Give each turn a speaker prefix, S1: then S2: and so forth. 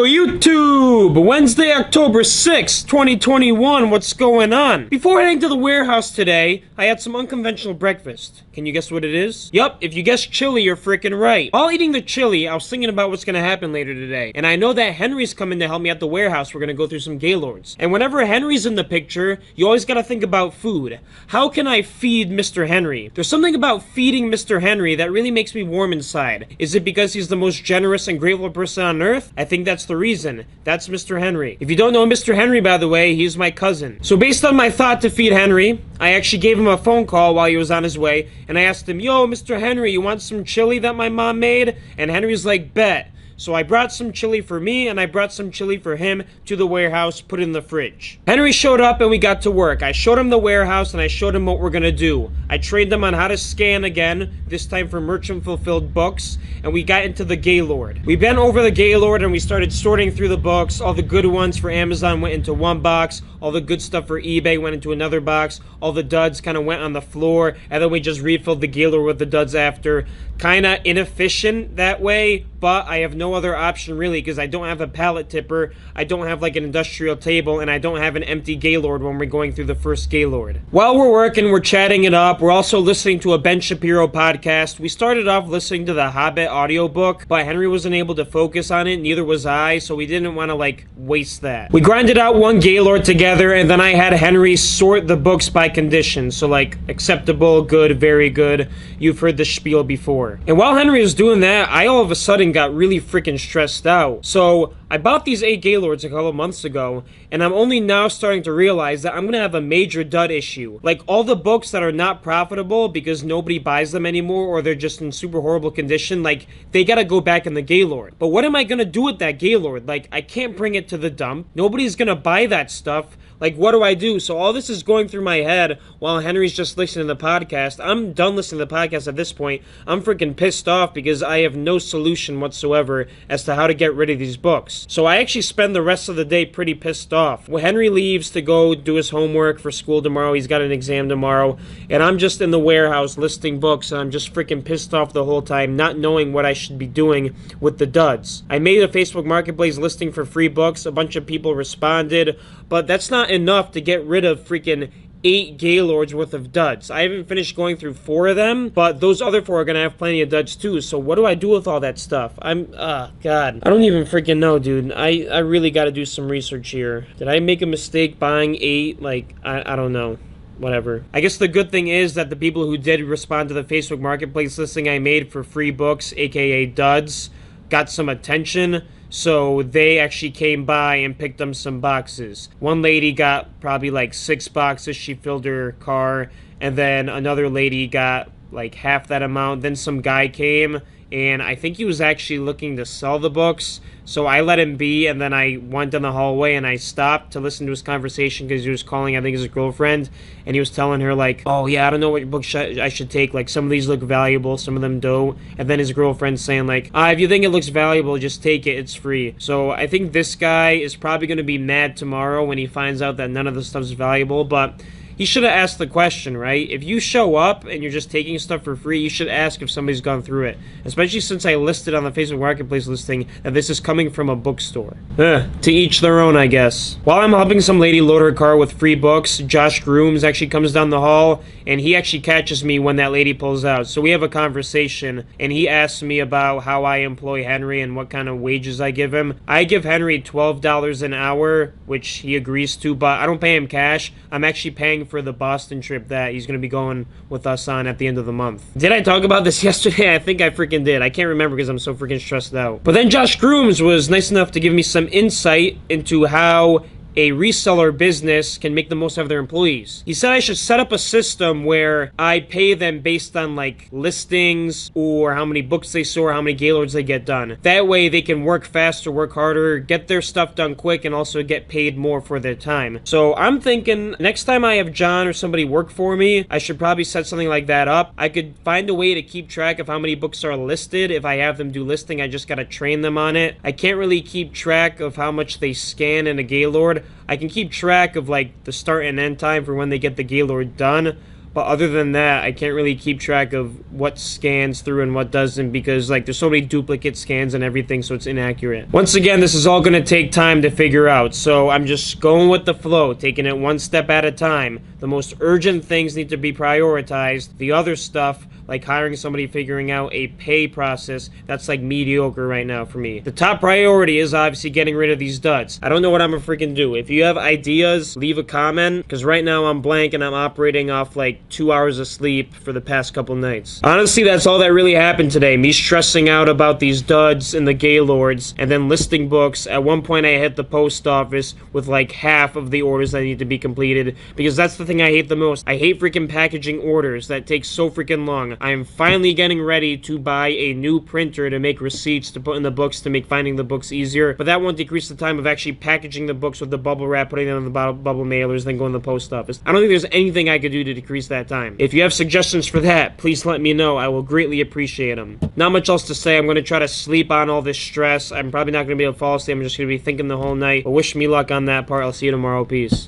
S1: YouTube! Wednesday, October 6th, 2021. What's going on? Before heading to the warehouse today, I had some unconventional breakfast. Can you guess what it is? Yup, if you guessed chili, you're freaking right. While eating the chili, I was thinking about what's gonna happen later today. And I know that Henry's coming to help me at the warehouse. We're gonna go through some Gaylords. And whenever Henry's in the picture, you always gotta think about food. How can I feed Mr. Henry? There's something about feeding Mr. Henry that really makes me warm inside. Is it because he's the most generous and grateful person on earth? I think that's the reason. That's Mr. Henry. If you don't know Mr. Henry, by the way, he's my cousin. So based on my thought to feed Henry, I actually gave him a phone call while he was on his way, and I asked him, "Yo, Mr. Henry, you want some chili that my mom made?" And Henry's like, "Bet." So I brought some chili for me, and I brought some chili for him to the warehouse, put it in the fridge. Henry showed up, and we got to work. I showed him the warehouse, and I showed him what we're gonna do. I trained him on how to scan again, this time for merchant-fulfilled books, and we got into the Gaylord. We bent over the Gaylord, and we started sorting through the books. All the good ones for Amazon went into one box. All the good stuff for eBay went into another box. All the duds kind of went on the floor, and then we just refilled the Gaylord with the duds after. Kinda inefficient that way, but I have no other option really because I don't have a pallet tipper, I don't have like an industrial table, and I don't have an empty Gaylord when we're going through the first Gaylord. While we're working, we're chatting it up. We're also listening to a Ben Shapiro podcast. We started off listening to the Hobbit audiobook, but Henry wasn't able to focus on it, neither was I, so we didn't want to like waste that. We grinded out one Gaylord together, and then I had Henry sort the books by condition, so like acceptable, good, very good. You've heard the spiel before. And while Henry was doing that, I all of a sudden got really freaking stressed out. So I bought these 8 Gaylords a couple months ago, and I'm only now starting to realize that I'm gonna have a major dud issue. Like all the books that are not profitable because nobody buys them anymore or they're just in super horrible condition, like they gotta go back in the Gaylord. But what am I gonna do with that Gaylord? Like I can't bring it to the dump. Nobody's gonna buy that stuff. Like, what do I do? So all this is going through my head while Henry's just listening to the podcast. I'm done listening to the podcast at this point. I'm freaking pissed off because I have no solution whatsoever as to how to get rid of these books. So I actually spend the rest of the day pretty pissed off. When Henry leaves to go do his homework for school tomorrow, he's got an exam tomorrow, and I'm just in the warehouse listing books, and I'm just freaking pissed off the whole time, not knowing what I should be doing with the duds. I made a Facebook Marketplace listing for free books. A bunch of people responded, but that's not enough to get rid of freaking 8 Gaylords worth of duds. I haven't finished going through 4 of them, but those other 4 are gonna have plenty of duds too, so what do I do with all that stuff? God. I don't even freaking know, dude. I really gotta do some research here. Did I make a mistake buying 8? Like, I don't know. Whatever. I guess the good thing is that the people who did respond to the Facebook Marketplace listing I made for free books, aka duds, got some attention. So they actually came by and picked up some boxes. One lady got probably like 6 boxes. She filled her car. And then another lady got like half that amount. Then some guy came, and I think he was actually looking to sell the books. So I let him be, and then I went in the hallway and I stopped to listen to his conversation because he was calling, I think, his girlfriend, and he was telling her like, "Oh yeah, I don't know what book I should take. Like some of these look valuable, some of them don't." And then his girlfriend saying like, "If you think it looks valuable, just take it. It's free." So I think this guy is probably going to be mad tomorrow when he finds out that none of the stuff's valuable, but he should have asked the question, right? If you show up and you're just taking stuff for free, you should ask if somebody's gone through it. Especially since I listed on the Facebook Marketplace listing that this is coming from a bookstore. To each their own, I guess. While I'm helping some lady load her car with free books, Josh Grooms actually comes down the hall, and he actually catches me when that lady pulls out. So we have a conversation, and he asks me about how I employ Henry and what kind of wages I give him. I give Henry $12 an hour, which he agrees to, but I don't pay him cash. I'm actually paying for the Boston trip that he's going to be going with us on at the end of the month. Did I talk about this yesterday? I think I freaking did. I can't remember because I'm so freaking stressed out. But then Josh Grooms was nice enough to give me some insight into how a reseller business can make the most out of their employees. He said I should set up a system where I pay them based on like listings or how many books they sell or how many Gaylords they get done. That way they can work faster, work harder, get their stuff done quick, and also get paid more for their time. So I'm thinking next time I have John or somebody work for me, I should probably set something like that up. I could find a way to keep track of how many books are listed. If I have them do listing, I just gotta train them on it. I can't really keep track of how much they scan in a Gaylord. I can keep track of like the start and end time for when they get the Gaylord done, But other than that, I can't really keep track of what scans through and what doesn't because, like, there's so many duplicate scans and everything, so it's inaccurate. Once again, this is all going to take time to figure out, so I'm just going with the flow, taking it one step at a time. The most urgent things need to be prioritized. The other stuff, like hiring somebody, figuring out a pay process, that's like mediocre right now for me. The top priority is obviously getting rid of these duds. I don't know what I'm gonna freaking do. If you have ideas, leave a comment, because right now I'm blank and I'm operating off like 2 hours of sleep for the past couple nights. Honestly, that's all that really happened today. Me stressing out about these duds and the Gaylords, and then listing books. At one point I hit the post office with like half of the orders that need to be completed, because that's the thing I hate the most. I hate freaking packaging orders that take so freaking long. I am finally getting ready to buy a new printer to make receipts to put in the books to make finding the books easier, but that won't decrease the time of actually packaging the books with the bubble wrap, putting them on the bubble mailers, then going to the post office. I don't think there's anything I could do to decrease that time. If you have suggestions for that, please let me know. I will greatly appreciate them. Not much else to say. I'm going to try to sleep on all this stress. I'm probably not going to be able to fall asleep. I'm just going to be thinking the whole night, but wish me luck on that part. I'll see you tomorrow. Peace.